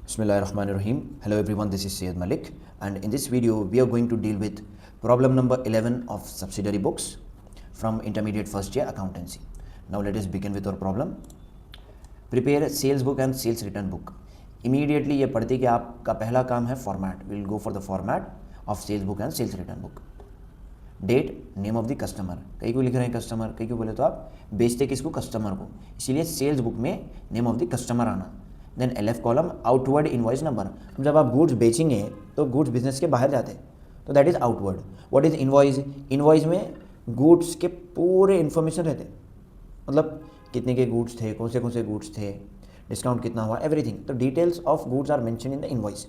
Bismillahirrahmanirrahim. Hello everyone, this is Syed Malik, and in this video we are going to deal with problem number 11 of subsidiary books from intermediate first year accountancy. Now let us begin with our problem. Prepare sales book and sales return book. Immediately ये पढ़ते कि आपका पहला काम है format. We will go for the format of sales book and sales return book. Date, name of the customer, कई को लिख रहे हैं कस्टमर, कई को बोले तो आप बेचते किसको, कस्टमर को, इसीलिए सेल्स बुक में नेम ऑफ द कस्टमर आना. Then LF column outward invoice number. जब आप गुड्स बेचेंगे तो गुड्स बिजनेस के बाहर जाते हैं तो that is outward. What is invoice? Invoice में गुड्स के पूरे इन्फॉर्मेशन रहते हैं, मतलब कितने के गुड्स थे, कौन से गुड्स थे, डिस्काउंट कितना हुआ, एवरीथिंग. तो details of goods are mention in the invoice.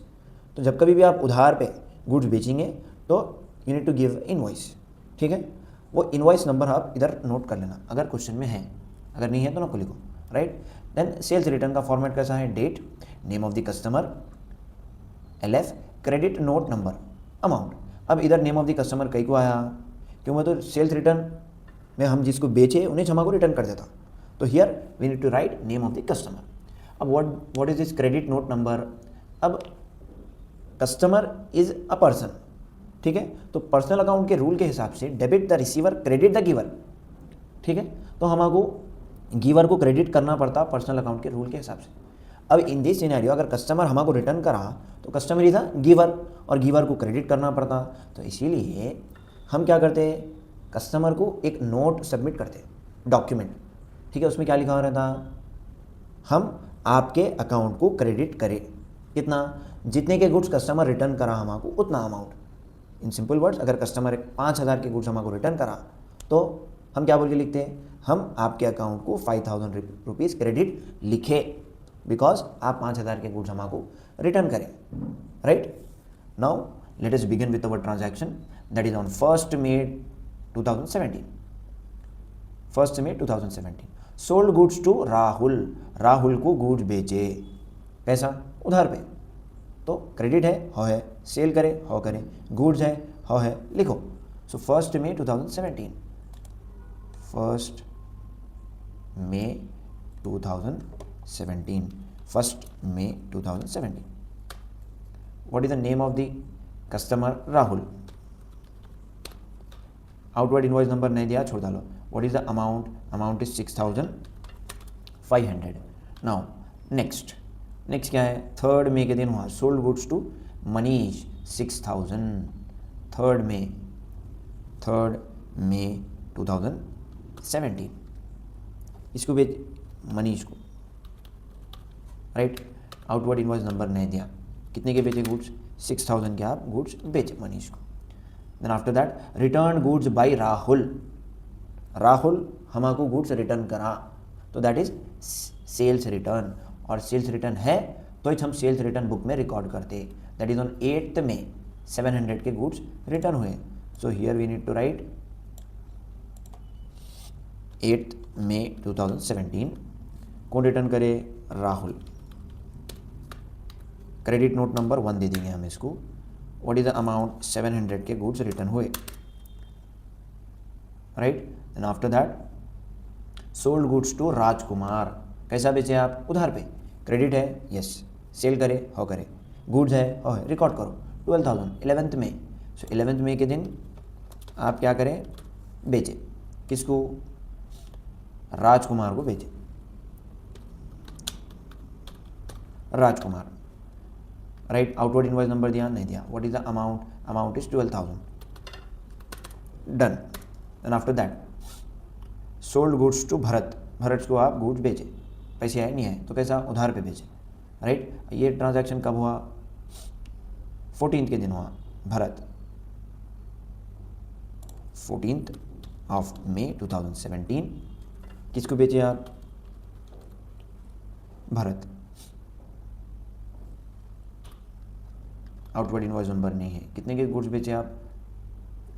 तो जब कभी भी आप उधार पे गुड्स बेचेंगे तो you need to give invoice. ठीक है, वो इनवॉइस नंबर आप इधर नोट कर लेना अगर क्वेश्चन में है, अगर नहीं है तो ना को लिखो. राइट. देन सेल्स रिटर्न का फॉर्मेट कैसा है? Date, name of the customer, LF, credit note number, amount. अब इधर नेम ऑफ द कस्टमर कई को आया, क्यों मैं तो सेल्स रिटर्न में हम जिसको बेचे उन्हें क्षमा को रिटर्न कर देता. तो here we need to write name of the customer. अब what is this credit note number? अब कस्टमर इज अ पर्सन. ठीक है, तो पर्सनल अकाउंट के रूल के हिसाब से debit the receiver, credit the giver. ठीक है, तो हमको गिवर को क्रेडिट करना पड़ता पर्सनल अकाउंट के रूल के हिसाब से. अब इन दिस सिनेरियो अगर कस्टमर हमको रिटर्न करा तो कस्टमर इज अ गिवर और गिवर को क्रेडिट करना पड़ता. तो इसीलिए हम क्या करते हैं, कस्टमर को एक नोट सबमिट करते, डॉक्यूमेंट. ठीक है, उसमें क्या लिखा रहता, हम आपके अकाउंट को क्रेडिट करें कितना, जितने के गुड्स कस्टमर रिटर्न करा हमको उतना अमाउंट. इन सिंपल वर्ड्स, अगर कस्टमर 5,000 के गुड्स हमको रिटर्न करा तो हम क्या बोल के लिखते हैं, हम आपके अकाउंट को 5,000 रुपीज़ क्रेडिट लिखे बिकॉज आप 5,000 के गुड्स हमको रिटर्न करें. Right. Now let us begin with our transaction that is on 1 May 2017. 1 May 2017 sold goods to Rahul. Rahul को गुड्स बेचे, पैसा उधार पे, तो क्रेडिट है, हो है, सेल करे, हो करे, गुड्स है, हो है, लिखो. सो 1 May 2017, 1 May 2017, 1 May 2017. What is the name of the customer? Rahul. Outward invoice number नहीं दिया, छोड़ डालो. What is the amount? Amount is 6,500. Now next क्या है? 3rd May के दिन हुआ sold goods to Manish 6,000. 3rd May 2017 इसको बेच मनीष को. राइट. आउटवर्ड इनवॉइस नंबर नहीं दिया, कितने के बेचे गुड्स, 6,000 के आप गुड्स बेचे मनीष को. Then after that return goods by Rahul. Rahul हमको गुड्स रिटर्न करा तो दैट इज सेल्स रिटर्न, और सेल्स रिटर्न है तो हम सेल्स रिटर्न बुक में रिकॉर्ड करते. That is on 8th May 700 के गुड्स रिटर्न हुए. So here we need to write 8th May 2017. कौन रिटर्न करे? राहुल. क्रेडिट नोट नंबर 1 दे देंगे हम इसको. What is the amount? 700 के गुड्स रिटर्न हुए. Right. And after that sold goods to Rajkumar. कैसा बेचे आप? उधार पे, क्रेडिट है, यस, सेल करे, हो करे, गुड्स है, हो है, रिकॉर्ड करो. 12,000 11th May. सो 11th May के दिन आप क्या करें, बेचे, किसको? राजकुमार को बेचे. Rajkumar. Right. Outward invoice number दिया नहीं दिया. What is the amount? Amount is 12,000. Done. And after that sold goods to Bharat. Bharat को आप गुड्स बेचे, पैसे आए नहीं आए तो कैसा, उधार पे बेचे. राइट. ये ट्रांजैक्शन कब हुआ? 14th के दिन हुआ. Bharat 14th of May 2017. किसको बेचे आप? भरत. आउटवर्ड इनवॉइस नंबर नहीं है. कितने के गुड्स बेचे आप?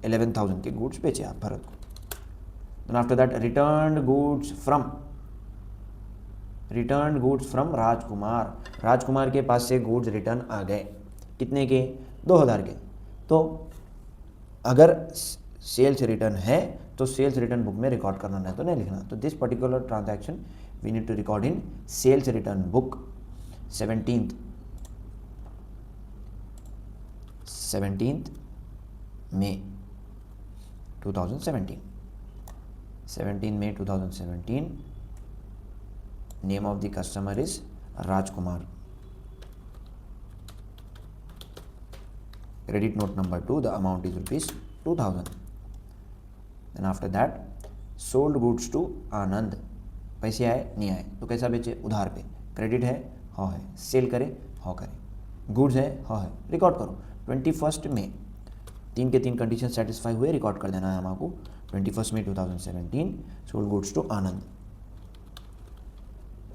11,000 के गुड्स बेचे आप भरत को. Then after that return goods from Rajkumar. Rajkumar के पास से गुड्स रिटर्न आ गए, कितने के? 2,000 के. तो अगर सेल्स रिटर्न है तो सेल्स रिटर्न बुक में रिकॉर्ड करना, नहीं तो नहीं लिखना. तो this particular transaction we need to record in sales return book 17th 17th May 2017. 17 May 2017. Name of the customer is Rajkumar. Credit note number 2, the amount is rupees 2000. Then after that, sold goods to आनंद. पैसे आए नहीं आए तो कैसा बेचे? उधार पे. Credit है, हाँ है. सेल करे, हाँ करे. गुड्स है, हाँ है. रिकॉर्ड करो. 21 में 3 के 3 कंडीशन सेटिस्फाई हुए, रिकॉर्ड कर देना है हमको. 21 May 2017, sold goods to Anand.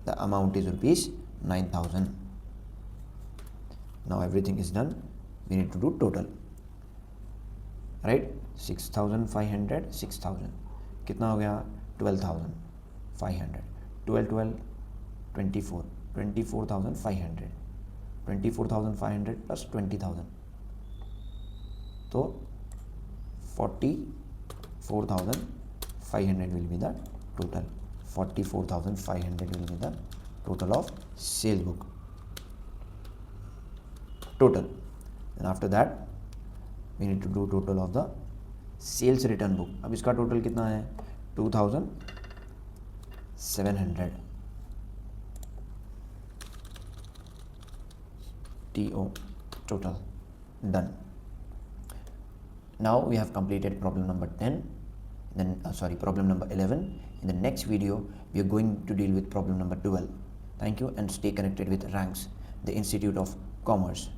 The amount is rupees 9000. Now everything is done. We need to do total, right? 6500, 6000 कितना हो गया? 12500. 12 12 24, 24500. 24500 plus 20000 तो 44500 will be the total. 44500 will be the total of sales book. Total. Then after that we need to do total of the sales return book. अब इसका total कितना है? 2700. TO total. Done. Now we have completed problem number 10. Then problem number 11. In the next video we are going to deal with problem number 12. Thank you and stay connected with Ranks, the Institute of Commerce.